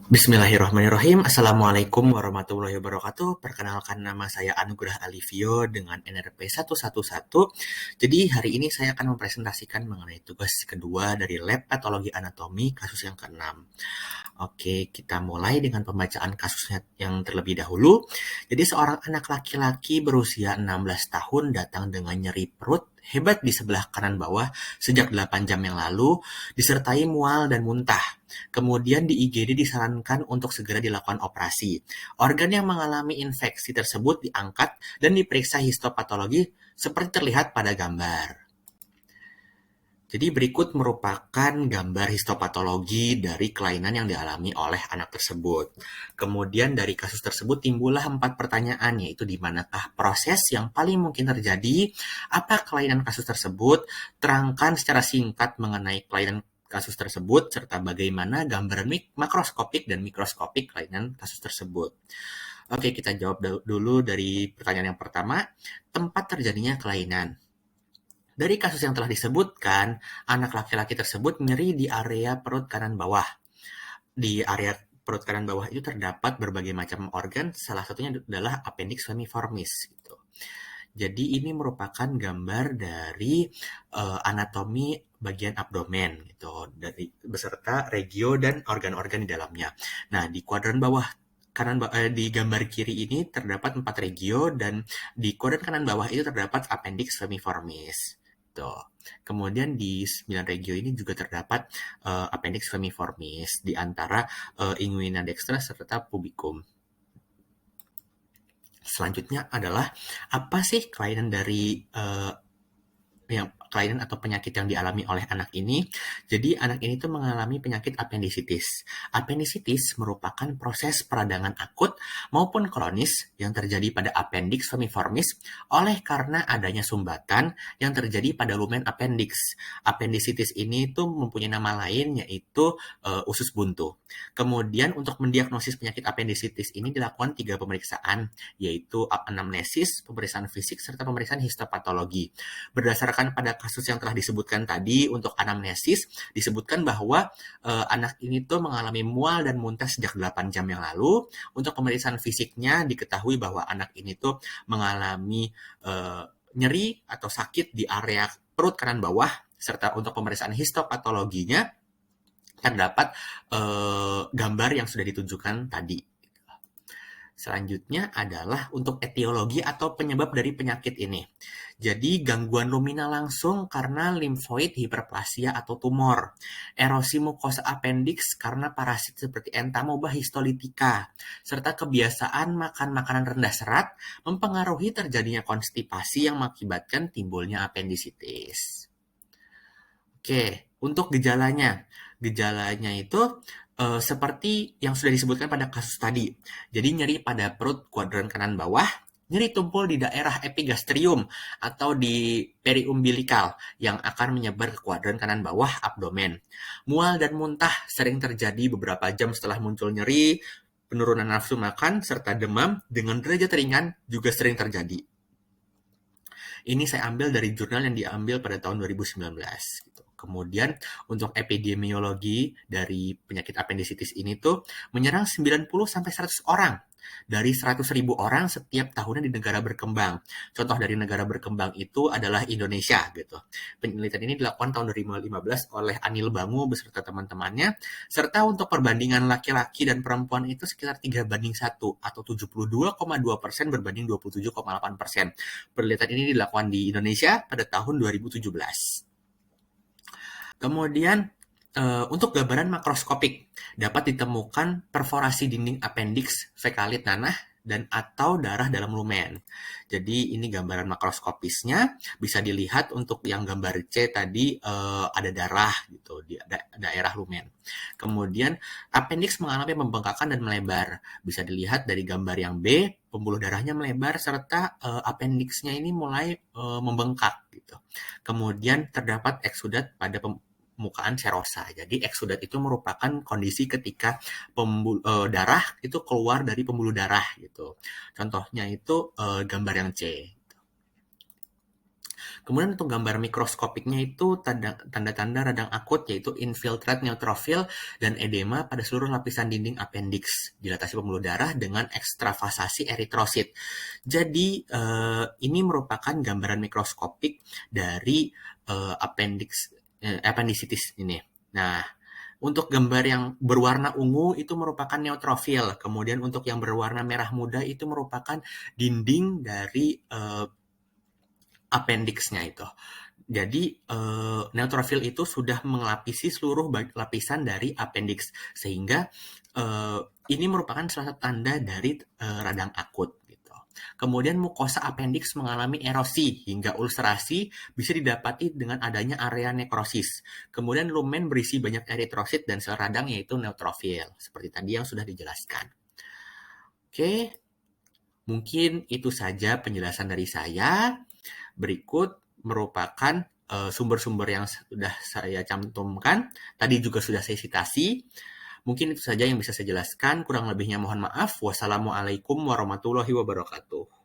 Bismillahirrahmanirrahim. Assalamualaikum warahmatullahi wabarakatuh. Perkenalkan, nama saya Anugrah Alivio dengan NRP 111. Jadi hari ini saya akan mempresentasikan mengenai tugas kedua dari lab patologi anatomi kasus yang keenam. Oke, kita mulai dengan pembacaan kasusnya yang terlebih dahulu. Jadi seorang anak laki-laki berusia 16 tahun datang dengan nyeri perut hebat di sebelah kanan bawah sejak 8 jam yang lalu, disertai mual dan muntah. Kemudian di IGD disarankan untuk segera dilakukan operasi. Organ yang mengalami infeksi tersebut diangkat dan diperiksa histopatologi seperti terlihat pada gambar. Jadi berikut merupakan gambar histopatologi dari kelainan yang dialami oleh anak tersebut. Kemudian dari kasus tersebut timbullah 4 pertanyaan, yaitu di manakah proses yang paling mungkin terjadi, apa kelainan kasus tersebut, terangkan secara singkat mengenai kelainan kasus tersebut, serta bagaimana gambaran makroskopik dan mikroskopik kelainan kasus tersebut. Oke, kita jawab dulu dari pertanyaan yang pertama, tempat terjadinya kelainan. Dari kasus yang telah disebutkan, anak laki-laki tersebut nyeri di area perut kanan bawah. Di area perut kanan bawah itu terdapat berbagai macam organ, salah satunya adalah appendix feminiformis. Gitu. Jadi ini merupakan gambar dari anatomi bagian abdomen, gitu, dari beserta regio dan organ-organ di dalamnya. Nah, di kuadran bawah di gambar kiri ini terdapat 4 regio dan di kuadran kanan bawah itu terdapat appendix feminiformis. Tuh. Kemudian di 9 regio ini juga terdapat appendix feminiformis di antara inguina dextra serta pubicum. Selanjutnya adalah apa sih kelainan dari kelainan atau penyakit yang dialami oleh anak ini. Jadi anak ini tuh mengalami penyakit apendisitis. Apendisitis merupakan proses peradangan akut maupun kronis yang terjadi pada appendix feminiformis oleh karena adanya sumbatan yang terjadi pada lumen appendix. Apendisitis ini tuh mempunyai nama lain yaitu usus buntu. Kemudian untuk mendiagnosis penyakit apendisitis ini dilakukan 3 pemeriksaan, yaitu anamnesis, pemeriksaan fisik, serta pemeriksaan histopatologi. Berdasarkan pada kasus yang telah disebutkan tadi, untuk anamnesis disebutkan bahwa anak ini tuh mengalami mual dan muntah sejak 8 jam yang lalu. Untuk pemeriksaan fisiknya diketahui bahwa anak ini tuh mengalami nyeri atau sakit di area perut kanan bawah, serta untuk pemeriksaan histopatologinya terdapat gambar yang sudah ditunjukkan tadi. Selanjutnya adalah untuk etiologi atau penyebab dari penyakit ini. Jadi gangguan lumina langsung karena limfoid hiperplasia atau tumor. Erosi mukosa appendix karena parasit seperti entamoeba histolitika. Serta kebiasaan makan makanan rendah serat mempengaruhi terjadinya konstipasi yang mengakibatkan timbulnya apendisitis. Oke, untuk gejalanya. Gejalanya itu seperti yang sudah disebutkan pada kasus tadi. Jadi nyeri pada perut kuadran kanan bawah, nyeri tumpul di daerah epigastrium atau di periumbilikal yang akan menyebar ke kuadran kanan bawah abdomen. Mual dan muntah sering terjadi beberapa jam setelah muncul nyeri, penurunan nafsu makan, serta demam dengan derajat ringan juga sering terjadi. Ini saya ambil dari jurnal yang diambil pada tahun 2019. Gitu. Kemudian untuk epidemiologi dari penyakit apendisitis ini tuh menyerang 90-100 orang dari 100.000 orang setiap tahunnya di negara berkembang. Contoh dari negara berkembang itu adalah Indonesia gitu. Penelitian ini dilakukan tahun 2015 oleh Anil Bangu beserta teman-temannya, serta untuk perbandingan laki-laki dan perempuan itu sekitar 3:1 atau 72,2% berbanding 27,8%. Penelitian ini dilakukan di Indonesia pada tahun 2017. Kemudian untuk gambaran makroskopik dapat ditemukan perforasi dinding appendix fekalit nanah dan atau darah dalam lumen. Jadi ini gambaran makroskopisnya, bisa dilihat untuk yang gambar C tadi ada darah gitu di daerah lumen. Kemudian appendix mengalami pembengkakan dan melebar. Bisa dilihat dari gambar yang B, pembuluh darahnya melebar serta appendixnya ini mulai membengkak gitu. Kemudian terdapat eksudat pada permukaan serosa. Jadi eksudat itu merupakan kondisi ketika darah itu keluar dari pembuluh darah gitu. Contohnya itu gambar yang C. Kemudian untuk gambar mikroskopiknya itu tanda-tanda radang akut yaitu infiltrate neutrophil dan edema pada seluruh lapisan dinding appendix, dilatasi pembuluh darah dengan ekstravasasi eritrosit. Jadi ini merupakan gambaran mikroskopik dari appendicitis ini. Nah, untuk gambar yang berwarna ungu itu merupakan neutrofil. Kemudian untuk yang berwarna merah muda itu merupakan dinding dari appendix-nya itu. Jadi neutrofil itu sudah mengelapisi seluruh lapisan dari appendix sehingga ini merupakan salah satu tanda dari radang akut. Kemudian mukosa appendix mengalami erosi hingga ulcerasi bisa didapati dengan adanya area nekrosis. Kemudian lumen berisi banyak eritrosit dan sel radang yaitu neutrofil, seperti tadi yang sudah dijelaskan. Oke, mungkin itu saja penjelasan dari saya. Berikut merupakan sumber-sumber yang sudah saya cantumkan. Tadi juga sudah saya citasi. Mungkin itu saja yang bisa saya jelaskan. Kurang lebihnya mohon maaf. Wassalamualaikum warahmatullahi wabarakatuh.